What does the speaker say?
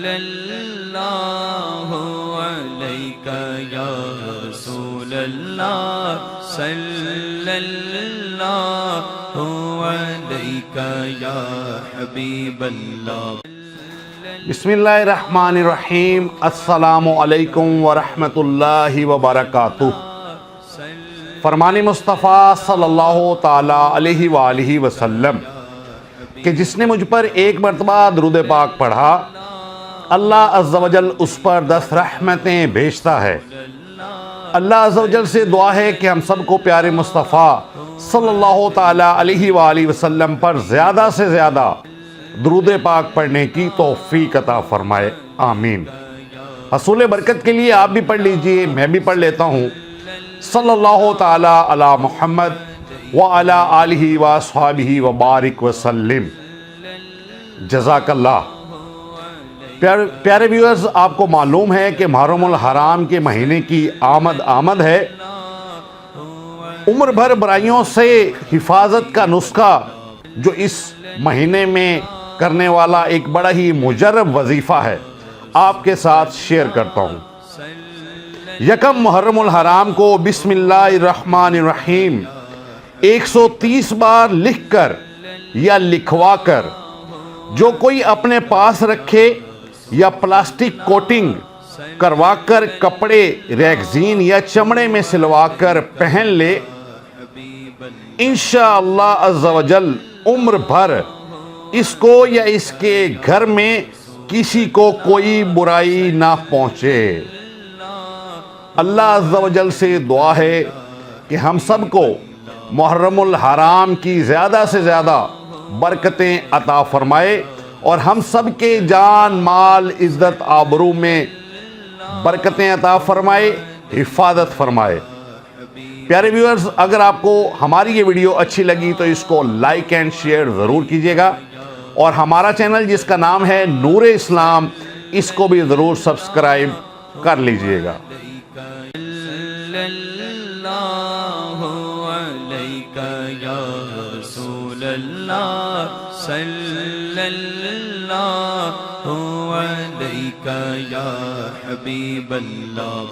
اللہ علیکہ یا رسول اللہ صلی اللہ علیکہ یا حبیب اللہ۔ بسم اللہ الرحمن الرحیم۔ السلام علیکم ورحمۃ اللہ وبرکاتہ۔ فرمان مصطفیٰ صلی اللہ تعالیٰ علیہ وآلہ وسلم کہ جس نے مجھ پر ایک مرتبہ درود پاک پڑھا، اللہ عز و جل اس پر 10 رحمتیں بھیجتا ہے۔ اللہ عز و جل سے دعا ہے کہ ہم سب کو پیارے مصطفیٰ صلی اللہ تعالیٰ علیہ وآلہ وسلم پر زیادہ سے زیادہ درود پاک پڑھنے کی توفیق عطا فرمائے، آمین۔ حصول برکت کے لیے آپ بھی پڑھ لیجئے، میں بھی پڑھ لیتا ہوں۔ صلی اللہ تعالیٰ علی محمد وعلی آلہ واصحابہ وبارک وسلم۔ جزاک اللہ۔ پیارے ویورز، آپ کو معلوم ہے کہ محرم الحرام کے مہینے کی آمد ہے۔ عمر بھر برائیوں سے حفاظت کا نسخہ جو اس مہینے میں کرنے والا ایک بڑا ہی مجرب وظیفہ ہے، آپ کے ساتھ شیئر کرتا ہوں۔ یکم محرم الحرام کو بسم اللہ الرحمن الرحیم 130 بار لکھ کر یا لکھوا کر جو کوئی اپنے پاس رکھے یا پلاسٹک کوٹنگ کروا کر کپڑے ریگزین یا چمڑے میں سلوا کر پہن لے، انشاءاللہ عز و جل عمر بھر اس کو یا اس کے گھر میں کسی کو کوئی برائی نہ پہنچے۔ اللہ عز و جل سے دعا ہے کہ ہم سب کو محرم الحرام کی زیادہ سے زیادہ برکتیں عطا فرمائے اور ہم سب کے جان مال عزت آبرو میں برکتیں عطا فرمائے، حفاظت فرمائے۔ پیارے ویورز، اگر آپ کو ہماری یہ ویڈیو اچھی لگی تو اس کو لائک اینڈ شیئر ضرور کیجیے گا، اور ہمارا چینل جس کا نام ہے نور اسلام، اس کو بھی ضرور سبسکرائب کر لیجیے گا۔ صلی اللہ علیکہ یا حبیب اللہ۔